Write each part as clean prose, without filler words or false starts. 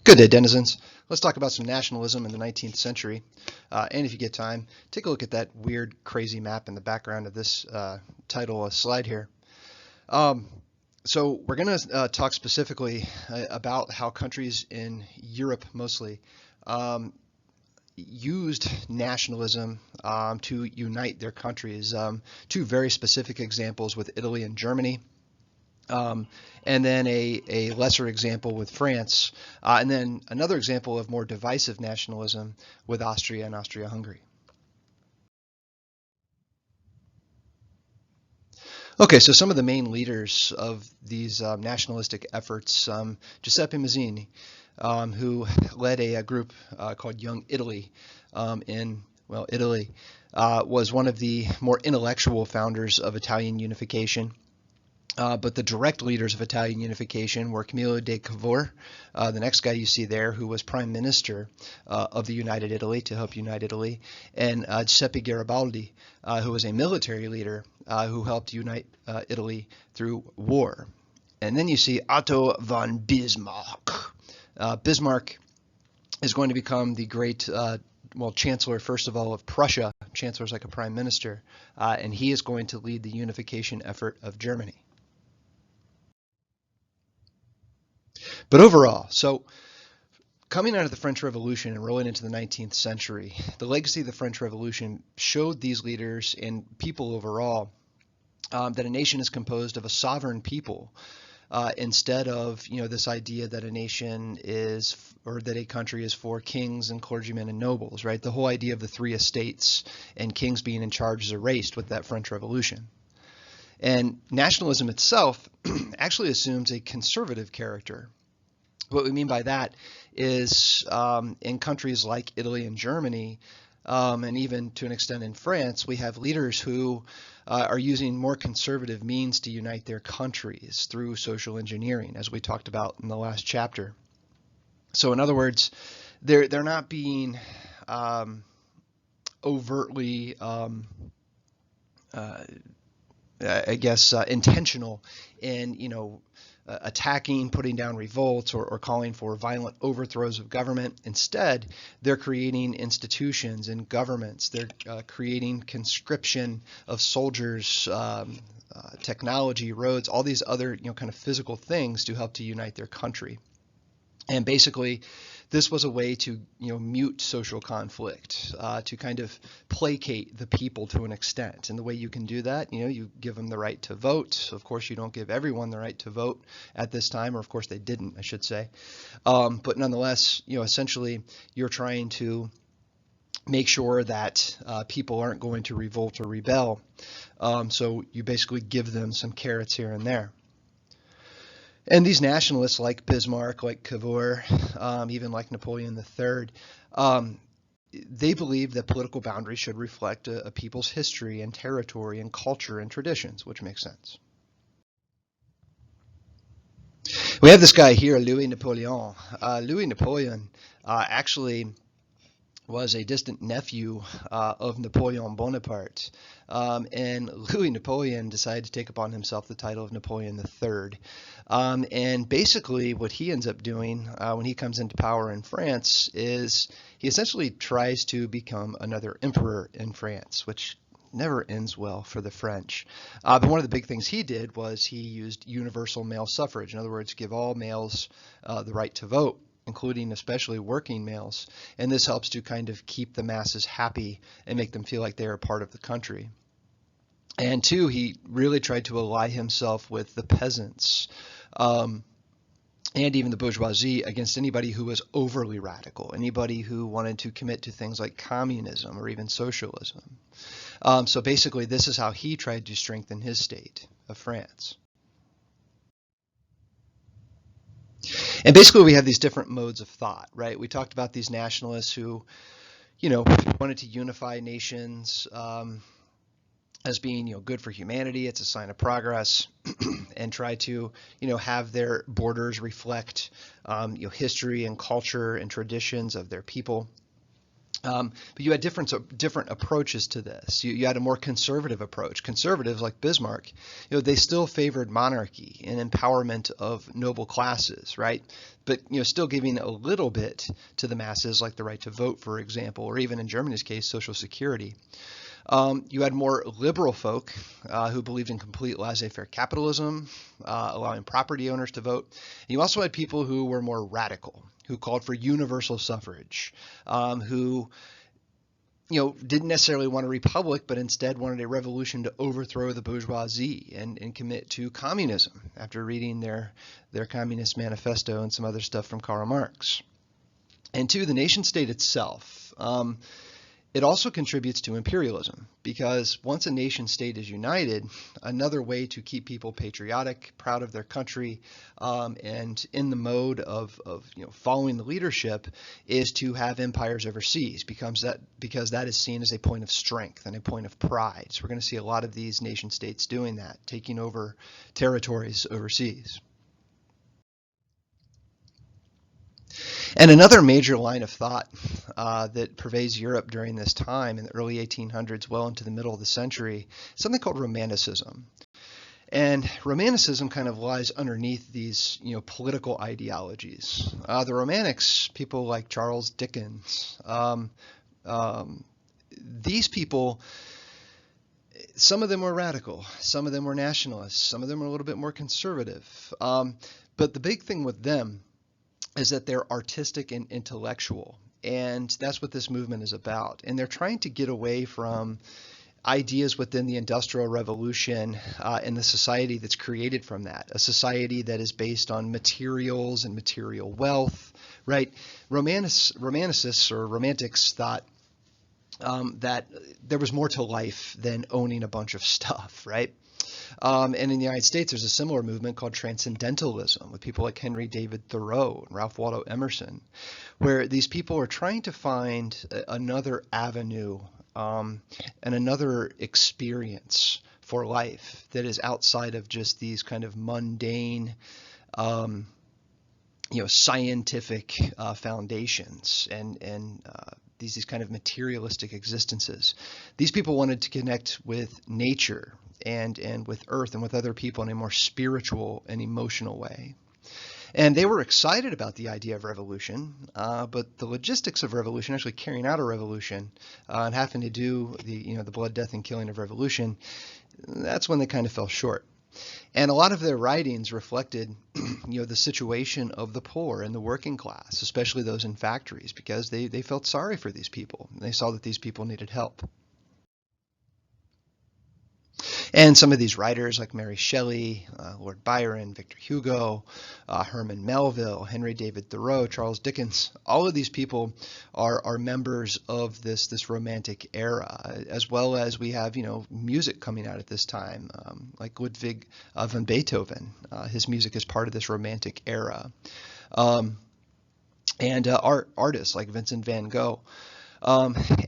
Good day, denizens. Let's talk about some nationalism in the 19th century. And if you get time, take a look at that weird, crazy map in the background of this title slide here. So we're going to talk specifically about how countries in Europe mostly used nationalism to unite their countries. Two very specific examples with Italy and Germany. And then a lesser example with France, and then another example of more divisive nationalism with Austria and Austria-Hungary. Okay, so some of the main leaders of these nationalistic efforts, Giuseppe Mazzini, who led a group called Young Italy Italy, was one of the more intellectual founders of Italian unification. But the direct leaders of Italian unification were Camillo de Cavour, the next guy you see there, who was prime minister of the United Italy to help unite Italy, and Giuseppe Garibaldi, who was a military leader who helped unite Italy through war. And then you see Otto von Bismarck. Bismarck is going to become the great Chancellor, first of all, of Prussia. Chancellor's like a prime minister, and he is going to lead the unification effort of Germany. But overall, so coming out of the French Revolution and rolling into the 19th century, the legacy of the French Revolution showed these leaders and people overall that a nation is composed of a sovereign people instead of this idea that a nation is, or that a country is for kings and clergymen and nobles, right? The whole idea of the three estates and kings being in charge is erased with that French Revolution. And nationalism itself actually assumes a conservative character. What we mean by that is in countries like Italy and Germany, and even to an extent in France, we have leaders who are using more conservative means to unite their countries through social engineering, as we talked about in the last chapter. So in other words, they're not being overtly intentional in attacking, putting down revolts, or calling for violent overthrows of government. Instead, they're creating institutions and governments. They're creating conscription of soldiers, technology, roads, all these other kind of physical things to help to unite their country. And basically, this was a way to mute social conflict, to kind of placate the people to an extent. And the way you can do that, you give them the right to vote. Of course, you don't give everyone the right to vote at this time, or of course they didn't, I should say. But nonetheless, essentially, you're trying to make sure that people aren't going to revolt or rebel. So you basically give them some carrots here and there. And these nationalists like Bismarck, like Cavour, even like Napoleon III, they believed that political boundaries should reflect a people's history and territory and culture and traditions, which makes sense. We have this guy here, Louis Napoleon. Louis Napoleon actually was a distant nephew of Napoleon Bonaparte. And Louis Napoleon decided to take upon himself the title of Napoleon III. And basically what he ends up doing when he comes into power in France is he essentially tries to become another emperor in France, which never ends well for the French. But one of the big things he did was he used universal male suffrage. In other words, give all males the right to vote, including especially working males. And this helps to kind of keep the masses happy and make them feel like they are part of the country. And two, he really tried to ally himself with the peasants and even the bourgeoisie against anybody who was overly radical, anybody who wanted to commit to things like communism or even socialism. So basically, this is how he tried to strengthen his state of France. And basically, we have these different modes of thought, right? We talked about these nationalists who, wanted to unify nations as being, good for humanity. It's a sign of progress, and try to, have their borders reflect, history and culture and traditions of their people. But you had different approaches to this. You had a more conservative approach. Conservatives like Bismarck, they still favored monarchy and empowerment of noble classes, right? But still giving a little bit to the masses, like the right to vote, for example, or even in Germany's case, Social Security. You had more liberal folk who believed in complete laissez-faire capitalism, allowing property owners to vote. And you also had people who were more radical, who called for universal suffrage, who didn't necessarily want a republic, but instead wanted a revolution to overthrow the bourgeoisie and commit to communism after reading their Communist Manifesto and some other stuff from Karl Marx. And two, the nation state itself. It also contributes to imperialism, because once a nation state is united, another way to keep people patriotic, proud of their country, and in the mode of following the leadership is to have empires overseas, because that is seen as a point of strength and a point of pride. So we're going to see a lot of these nation states doing that, taking over territories overseas. And another major line of thought that pervades Europe during this time in the early 1800s, well into the middle of the century, is something called Romanticism. And Romanticism kind of lies underneath these, political ideologies. The Romantics, people like Charles Dickens, these people, some of them were radical, some of them were nationalists, some of them were a little bit more conservative. But the big thing with them is that they're artistic and intellectual, and that's what this movement is about. And they're trying to get away from ideas within the Industrial Revolution and the society that's created from that, a society that is based on materials and material wealth, right? Romanticists or romantics thought that there was more to life than owning a bunch of stuff, right? And in the United States, there's a similar movement called Transcendentalism with people like Henry David Thoreau and Ralph Waldo Emerson, where these people are trying to find another avenue and another experience for life that is outside of just these kind of mundane, scientific foundations and these kind of materialistic existences. These people wanted to connect with nature and with earth and with other people in a more spiritual and emotional way. And they were excited about the idea of revolution, but the logistics of revolution, actually carrying out a revolution and having to do the blood, death, and killing of revolution, that's when they kind of fell short. And a lot of their writings reflected, the situation of the poor and the working class, especially those in factories, because they felt sorry for these people. They saw that these people needed help. And some of these writers like Mary Shelley, Lord Byron, Victor Hugo, Herman Melville, Henry David Thoreau, Charles Dickens, all of these people are members of this romantic era, as well as we have, music coming out at this time, like Ludwig van Beethoven. His music is part of this romantic era. And artists like Vincent van Gogh.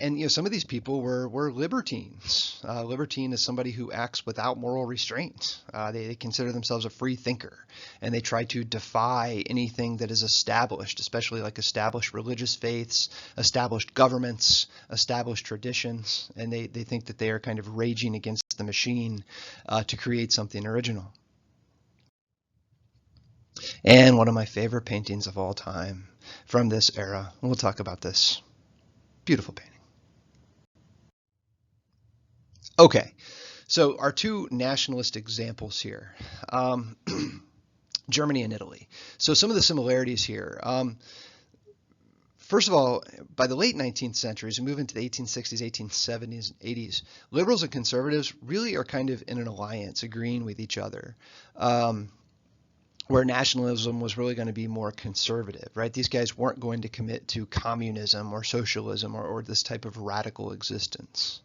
And some of these people were libertines. Libertine is somebody who acts without moral restraint. They consider themselves a free thinker, and they try to defy anything that is established, especially like established religious faiths, established governments, established traditions, and they think that they are kind of raging against the machine to create something original. And one of my favorite paintings of all time from this era, we'll talk about this. Beautiful painting. Okay, so our two nationalist examples here, Germany and Italy. So some of the similarities here. First of all, by the late 19th century, as we move into the 1860s, 1870s, and 80s, liberals and conservatives really are kind of in an alliance, agreeing with each other. Where nationalism was really going to be more conservative, right? These guys weren't going to commit to communism or socialism or this type of radical existence.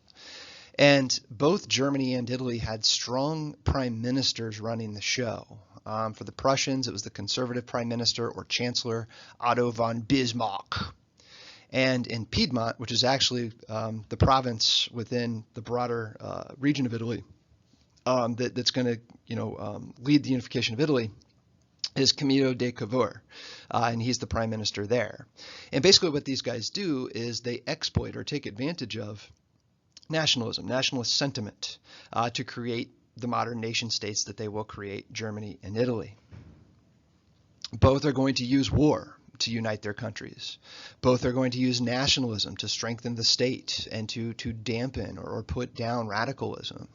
And both Germany and Italy had strong prime ministers running the show. For the Prussians, it was the conservative prime minister or chancellor, Otto von Bismarck. And in Piedmont, which is actually the province within the broader region of Italy that's going to lead the unification of Italy, is Camilo de Cavour, and he's the prime minister there. And basically what these guys do is they exploit or take advantage of nationalism, nationalist sentiment, to create the modern nation states that they will create, Germany and Italy. Both are going to use war to unite their countries. Both are going to use nationalism to strengthen the state and to dampen or put down radicalism.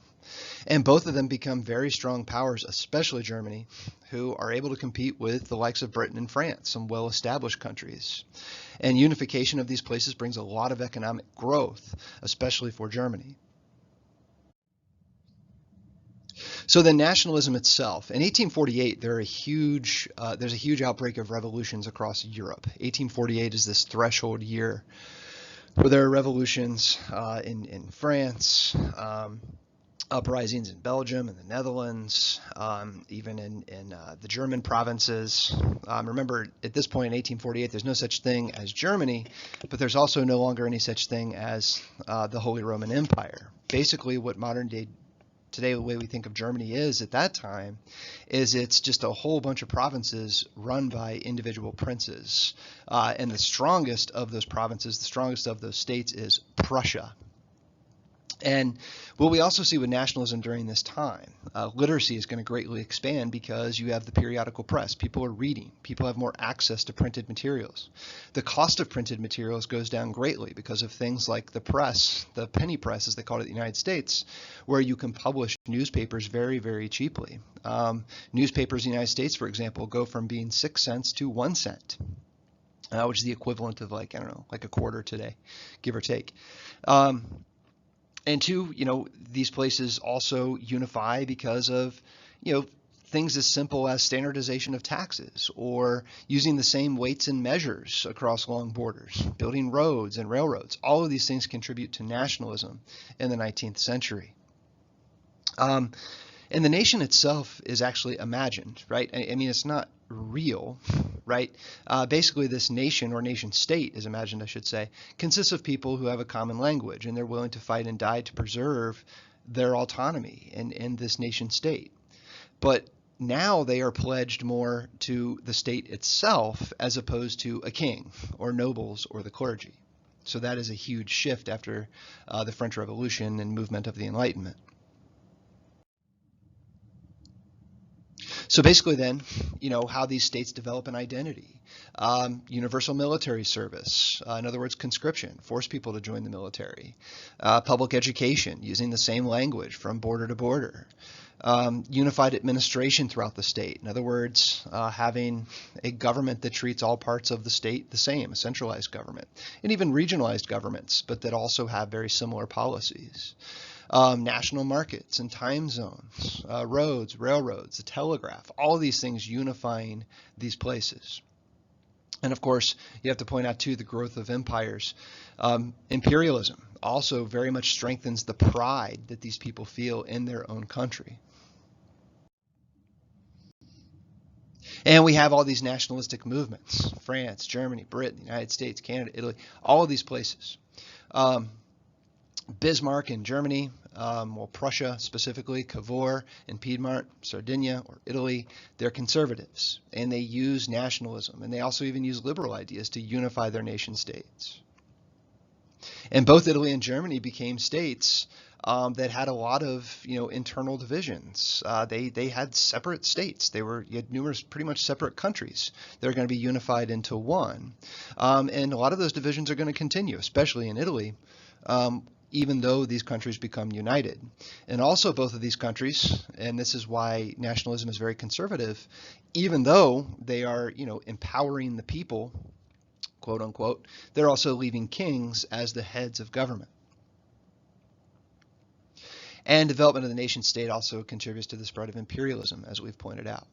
And both of them become very strong powers, especially Germany, who are able to compete with the likes of Britain and France, some well-established countries. And unification of these places brings a lot of economic growth, especially for Germany. So the nationalism itself, in 1848, there's a huge outbreak of revolutions across Europe. 1848 is this threshold year where there are revolutions in France, uprisings in Belgium and the Netherlands, even in the German provinces. Remember, at this point in 1848, there's no such thing as Germany, but there's also no longer any such thing as the Holy Roman Empire. Basically, what modern day today, the way we think of Germany is at that time, is it's just a whole bunch of provinces run by individual princes. And the strongest of those provinces, the strongest of those states is Prussia. And what we also see with nationalism during this time, literacy is going to greatly expand because you have the periodical press. People are reading. People have more access to printed materials. The cost of printed materials goes down greatly because of things like the press, the penny press, as they call it in the United States, where you can publish newspapers very, very cheaply. Newspapers in the United States, for example, go from being 6 cents to 1 cent. Which is the equivalent of like a quarter today, give or take. And two, these places also unify because of, things as simple as standardization of taxes or using the same weights and measures across long borders, building roads and railroads. All of these things contribute to nationalism in the 19th century. And the nation itself is actually imagined, right? I mean, it's not real, right? Basically, this nation or nation state is imagined, I should say, consists of people who have a common language and they're willing to fight and die to preserve their autonomy in this nation state. But now they are pledged more to the state itself as opposed to a king or nobles or the clergy. So that is a huge shift after the French Revolution and movement of the Enlightenment. So basically then, how these states develop an identity. Universal military service, in other words, conscription, force people to join the military. Public education, using the same language from border to border. Unified administration throughout the state. In other words, having a government that treats all parts of the state the same, a centralized government. And even regionalized governments, but that also have very similar policies. National markets and time zones, roads, railroads, the telegraph, all of these things unifying these places. And of course, you have to point out too the growth of empires. Imperialism also very much strengthens the pride that these people feel in their own country. And we have all these nationalistic movements, France, Germany, Britain, the United States, Canada, Italy, all of these places. Bismarck in Germany, Prussia specifically, Cavour in Piedmont, Sardinia, or Italy, they're conservatives, and they use nationalism, and they also even use liberal ideas to unify their nation states. And both Italy and Germany became states that had a lot of internal divisions. They had separate states. You had numerous pretty much separate countries that are going to be unified into one. And a lot of those divisions are going to continue, especially in Italy. Even though these countries become united. And also both of these countries, and this is why nationalism is very conservative, even though they are, empowering the people, quote unquote, they're also leaving kings as the heads of government. And development of the nation state also contributes to the spread of imperialism, as we've pointed out.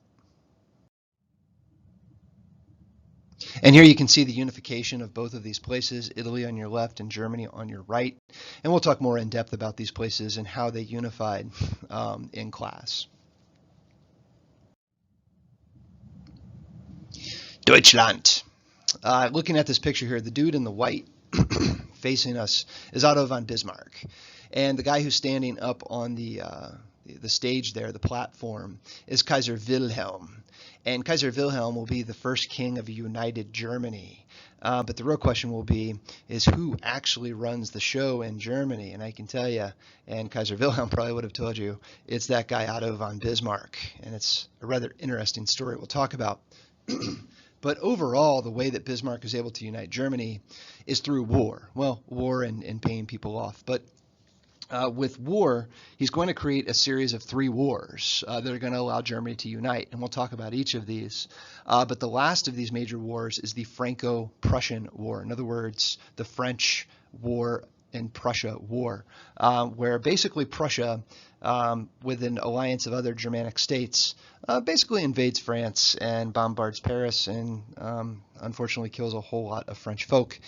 And here you can see the unification of both of these places, Italy on your left and Germany on your right. And we'll talk more in depth about these places and how they unified in class. Deutschland. Looking at this picture here, the dude in the white facing us is Otto von Bismarck. And the guy who's standing up on the the stage there, the platform, is Kaiser Wilhelm. And Kaiser Wilhelm will be the first king of a united Germany. But the real question will be, is who actually runs the show in Germany? And I can tell you, and Kaiser Wilhelm probably would have told you, it's that guy Otto von Bismarck. And it's a rather interesting story we'll talk about. But overall, the way that Bismarck was able to unite Germany is through war. Well, war and paying people off. But with war, he's going to create a series of 3 wars that are going to allow Germany to unite, and we'll talk about each of these. But the last of these major wars is the Franco-Prussian War. In other words, the French War and Prussia War, where basically Prussia, with an alliance of other Germanic states, basically invades France and bombards Paris and unfortunately kills a whole lot of French folk.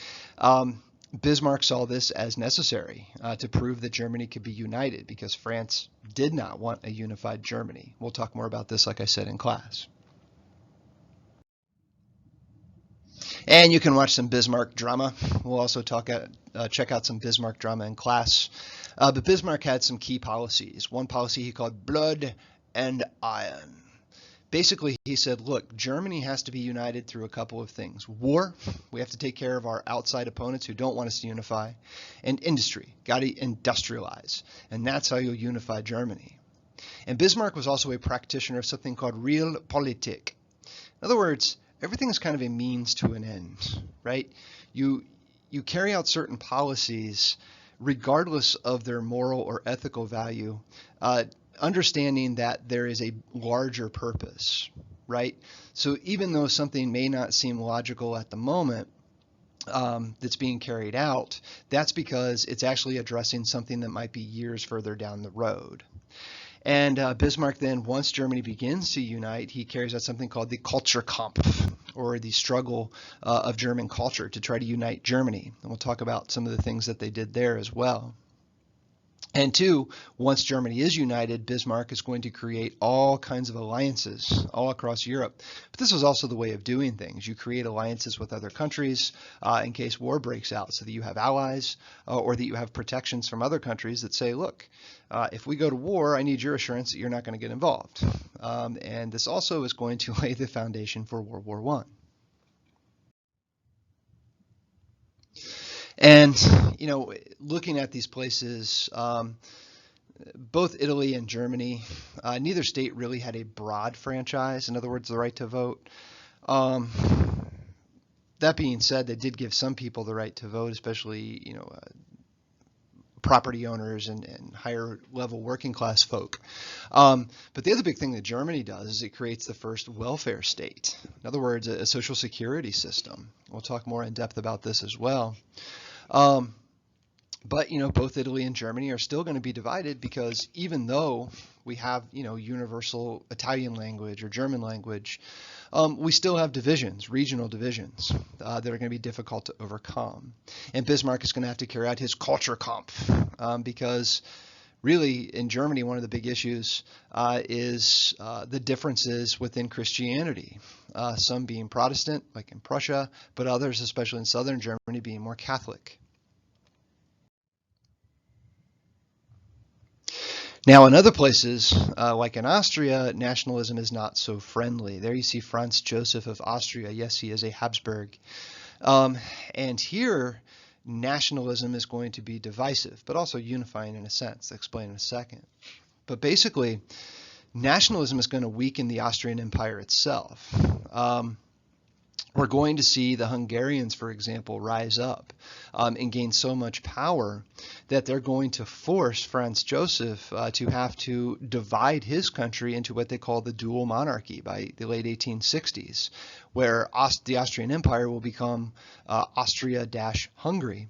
Bismarck saw this as necessary to prove that Germany could be united because France did not want a unified Germany. We'll talk more about this, like I said, in class. And you can watch some Bismarck drama. We'll also check out some Bismarck drama in class. But Bismarck had some key policies. One policy he called blood and iron. Basically, he said, look, Germany has to be united through a couple of things. War, we have to take care of our outside opponents who don't want us to unify. And industry, got to industrialize. And that's how you'll unify Germany. And Bismarck was also a practitioner of something called Realpolitik. In other words, everything is kind of a means to an end, right? You carry out certain policies regardless of their moral or ethical value, understanding that there is a larger purpose, right? So even though something may not seem logical at the moment that's being carried out, that's because it's actually addressing something that might be years further down the road. And Bismarck then, once Germany begins to unite, he carries out something called the Kulturkampf, or the struggle of German culture to try to unite Germany. And we'll talk about some of the things that they did there as well. And 2, once Germany is united, Bismarck is going to create all kinds of alliances all across Europe. But this was also the way of doing things. You create alliances with other countries in case war breaks out, so that you have allies or that you have protections from other countries that say, look, if we go to war, I need your assurance that you're not going to get involved. And this also is going to lay the foundation for World War I. And, looking at these places, both Italy and Germany, neither state really had a broad franchise, in other words, the right to vote. That being said, they did give some people the right to vote, especially, property owners and higher level working class folk. But the other big thing that Germany does is it creates the first welfare state. In other words, a social security system. We'll talk more in depth about this as well. But, both Italy and Germany are still going to be divided because even though we have, universal Italian language or German language, we still have divisions, regional divisions, that are going to be difficult to overcome. And Bismarck is going to have to carry out his Kulturkampf because really in Germany, one of the big issues is the differences within Christianity. Some being Protestant, like in Prussia, but others, especially in southern Germany, being more Catholic. Now, in other places, like in Austria, nationalism is not so friendly. There you see Franz Joseph of Austria. Yes, he is a Habsburg. And here, nationalism is going to be divisive, but also unifying in a sense. I'll explain in a second. But basically, nationalism is going to weaken the Austrian Empire itself. We're going to see the Hungarians, for example, rise up and gain so much power that they're going to force Franz Joseph to have to divide his country into what they call the dual monarchy by the late 1860s, where the Austrian Empire will become Austria-Hungary.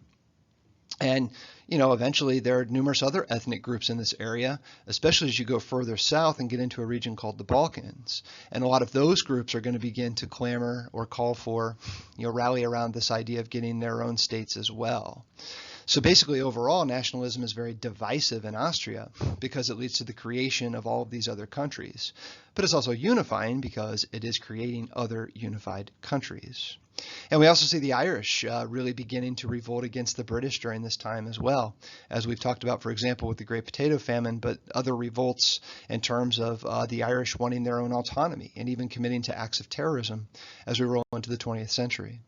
And, eventually there are numerous other ethnic groups in this area, especially as you go further south and get into a region called the Balkans. And a lot of those groups are going to begin to clamor or call for, rally around this idea of getting their own states as well. So basically, overall, nationalism is very divisive in Austria because it leads to the creation of all of these other countries. But it's also unifying because it is creating other unified countries. And we also see the Irish really beginning to revolt against the British during this time as well, as we've talked about, for example, with the Great Potato Famine, but other revolts in terms of the Irish wanting their own autonomy and even committing to acts of terrorism as we roll into the 20th century.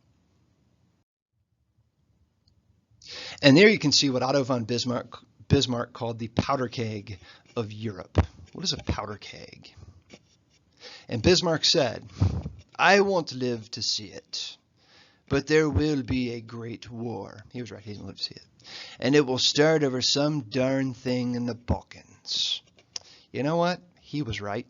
And there you can see what Otto von Bismarck called the powder keg of Europe. What is a powder keg? And Bismarck said, "I won't live to see it, but there will be a great war." He was right, he didn't live to see it. "And it will start over some darn thing in the Balkans." You know what? He was right.